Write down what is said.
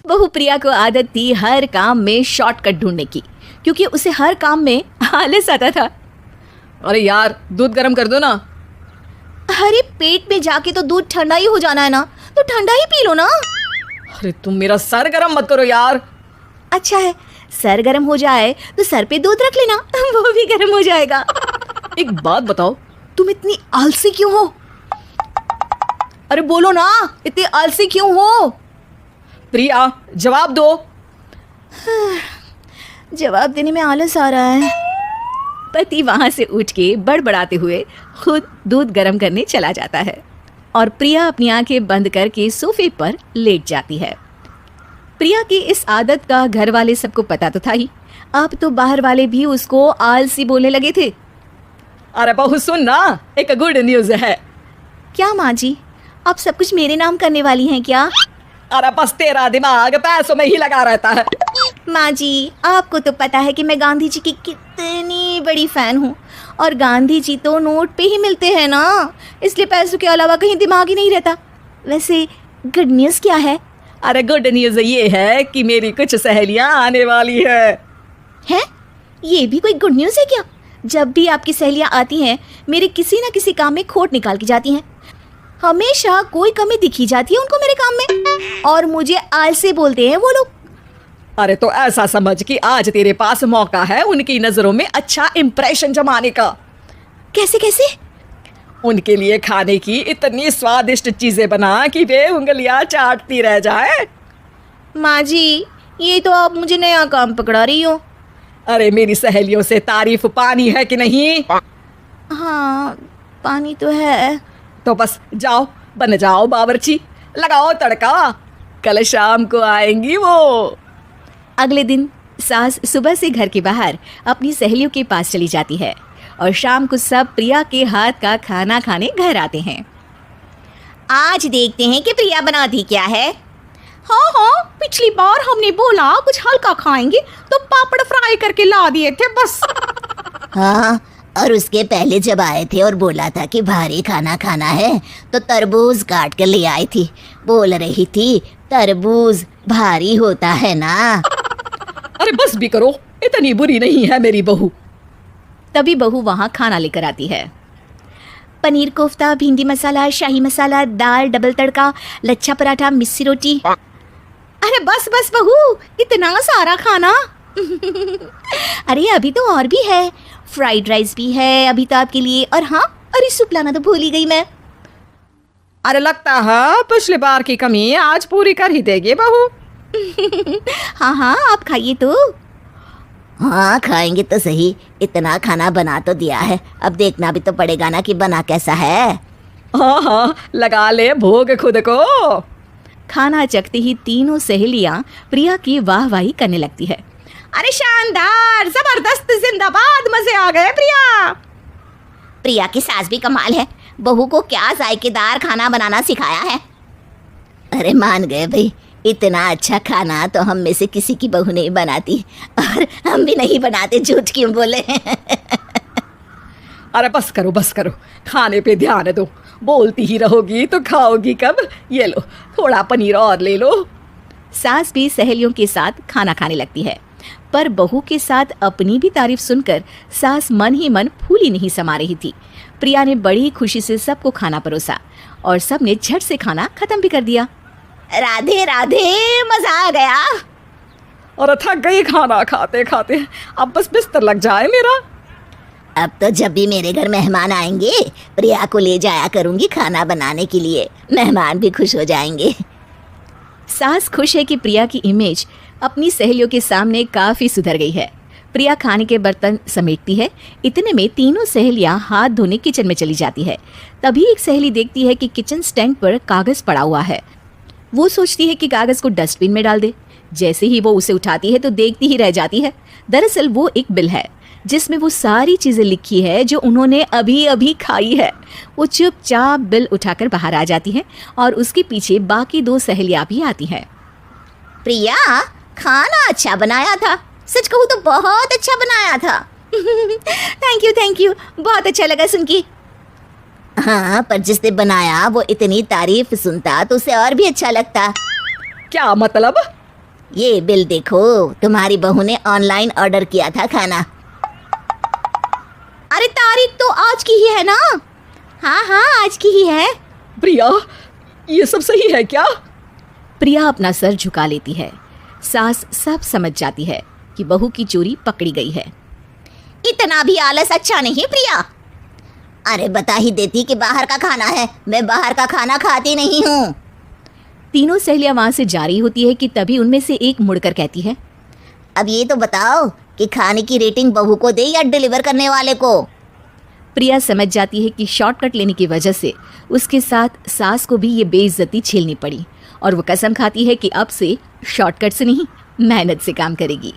बहू प्रिया को आदत थी हर काम में शॉर्टकट ढूंढने की, क्योंकि उसे हर काम में आलस आता था। अरे यार, दूध गर्म कर दो ना। अरे पेट में जाके तो दूध ठंडा ही हो जाना है ना, तो ठंडा ही पी लो ना। अरे तुम मेरा सर गर्म मत करो यार। अच्छा है, सर गर्म हो जाए तो सर पे दूध रख लेना, वो भी गर्म हो जाएगा। एक बात बताओ, तुम इतनी आलसी क्यों हो? अरे बोलो ना, इतनी आलसी क्यों हो? प्रिया जवाब दो। जवाब देने में आलस आ रहा है। पति वहां से उठ के बड़बड़ाते हुए खुद दूध गर्म करने चला जाता है और प्रिया अपनी आंखें बंद करके सोफे पर लेट जाती है। प्रिया की इस आदत का घर वाले सबको पता तो था ही, अब तो बाहर वाले भी उसको आलसी बोलने लगे थे। अरे बहू सुन ना, एक गुड न्यूज है। क्या माँ जी, आप सब कुछ मेरे नाम करने वाली हैं क्या? अरे बस तेरा दिमाग पैसों में ही लगा रहता है। माँ जी, आपको तो पता है कि मैं गांधी जी की कितनी बड़ी फैन हूँ, और गांधी जी तो नोट पे ही मिलते हैं ना, इसलिए पैसों के अलावा कहीं दिमाग ही नहीं रहता। वैसे गुड न्यूज़ क्या है? अरे गुड न्यूज ये है कि मेरी कुछ सहेलियां आने वाली है। हैं? ये भी कोई गुड न्यूज़ है क्या? जब भी आपकी सहेलियां आती हैं, मेरे किसी न किसी काम में खोट निकाल के जाती हैं। हमेशा कोई कमी दिखी जाती है उनको मेरे काम में, और मुझे आलसी बोलते हैं वो लोग। अरे तो ऐसा समझ कि आज तेरे पास मौका है उनकी नजरों में अच्छा इंप्रेशन जमाने का। कैसे कैसे? उनके लिए खाने की इतनी स्वादिष्ट चीजें बना कि वे उंगलियां चाटती रह जाए। माँ जी, ये तो आप मुझे नया काम पकड़ा रही हो। अरे मेरी सहेलियों से तारीफ पानी है कि नहीं? हाँ, पानी तो है। तो बस जाओ, बन जाओ बावर्ची, लगाओ तड़का, कल शाम को आएंगी वो। अगले दिन सास सुबह से घर के बाहर अपनी सहेलियों के पास चली जाती है और शाम को सब प्रिया के हाथ का खाना खाने घर आते हैं। आज देखते हैं कि प्रिया बनाती क्या है। हाँ हाँ, पिछली बार हमने बोला कुछ हल्का खाएंगे तो पापड़ फ्राई करके ला दिए थे बस। हाँ, और उसके पहले जब आए थे और बोला था कि भारी खाना खाना है तो तरबूज काट कर ले आई थी। बोल रही थी तरबूज भारी होता है ना। अरे बस भी करो, इतनी बुरी नहीं है मेरी बहू। तभी बहू वहाँ खाना लेकर आती है। पनीर कोफ्ता, भिंडी मसाला, शाही मसाला, दाल, डबल तड़का, लच्छा पराठा, मिस्सी रोटी। अरे बस बस बहू, इतना सारा खाना। अरे अभी तो और भी है, फ्राइड राइस भी है अभी तो आपके लिए, और हाँ, अरे सूप लाना तो भूल ही गई मैं। अरे लगता है पिछली बार की कमी आज पूरी कर ही देगी बहू। हाँ हाँ, आप खाइए तो। हाँ खाएंगे तो सही, इतना खाना बना तो दिया है, अब देखना भी तो पड़ेगा ना कि बना कैसा है। हाँ हाँ, लगा ले भोग खुद को। खाना चखते ही तीनों सहेलियां प्रिया की वाहवाही करने लगती है। अरे शानदार, जबरदस्त, जिंदाबाद, मजे आ गए प्रिया। प्रिया की सास भी कमाल है, बहू को क्या जायकेदार खाना बनाना सिखाया है। अरे मान गए भाई, इतना अच्छा खाना तो हम में से किसी की बहू नहीं बनाती, और हम भी नहीं बनाते, झूठ क्यों बोले। अरे बस करो बस करो, खाने पे ध्यान दो, बोलती ही रहोगी तो खाओगी कब। ये लो, थोड़ा पनीर और ले लो। सास भी सहेलियों के साथ खाना खाने लगती है, पर बहू के साथ अपनी भी तारीफ सुनकर सास मन ही मन फूली नहीं समा रही थी। प्रिया ने बड़ी खुशी से सबको खाना परोसा और सबने झट से खाना खत्म भी कर दिया। राधे राधे, मजा आ गया। और थक गई खाना खाते खाते, अब बस बिस्तर लग जाए मेरा। अब तो जब भी मेरे घर मेहमान आएंगे प्रिया को ले जाया करूंगी खाना बनाने के लिए, मेहमान भी खुश हो जाएंगे। सास खुश है कि प्रिया की इमेज अपनी सहेलियों के सामने काफी सुधर गई है। प्रिया खाने के बर्तन समेटती है, इतने में तीनों सहेलियां हाथ धोने किचन में चली जाती है। तभी एक सहेली देखती है कि किचन स्टैंड पर कागज पड़ा हुआ है। वो सोचती है कि कागज को डस्टबिन में डाल दे। जैसे ही वो उसे उठाती है तो देखती ही रह जाती है। दरअसल वो एक बिल है जिसमें वो सारी चीजें लिखी है जो उन्होंने अभी अभी खाई है। वो चुपचाप बिल उठाकर बाहर आ जाती है और उसके पीछे बाकी दो सहेलियां भी आती हैं। प्रिया, खाना अच्छा बनाया था, सच कहूँ तो बहुत अच्छा बनाया था। थैंक यू, बहुत अच्छा लगा सुन के। हाँ, पर जिसने बनाया वो इतनी तारीफ सुनता तो उसे और भी अच्छा लगता। क्या मतलब? ये बिल देखो, तुम्हारी बहू ने ऑनलाइन ऑर्डर किया था खाना। अरे तारीख तो आज की ही है ना? हाँ हाँ, आज की ही है। प्रिया, ये सब सही है क्या? प्रिया अपना सर झुका लेती है। सास सब समझ जाती है कि बहू की चोरी पकड़ी गई है। इतना भी आलस अच्छा नहीं प्रिया। अरे बता ही देती कि बाहर का खाना है, मैं बाहर का खाना खाती नहीं हूँ। तीनों सहेलियां वहां से जा रही होती है कि तभी उनमें से एक मुड़कर कहती है, अब ये तो बताओ कि खाने की रेटिंग बहू को दे या डिलीवर करने वाले को? प्रिया समझ जाती है कि शॉर्टकट लेने की वजह से उसके साथ सास को भी ये बेइज्जती झेलनी पड़ी और वो कसम खाती है कि अब से शॉर्टकट से नहीं, मेहनत से काम करेगी।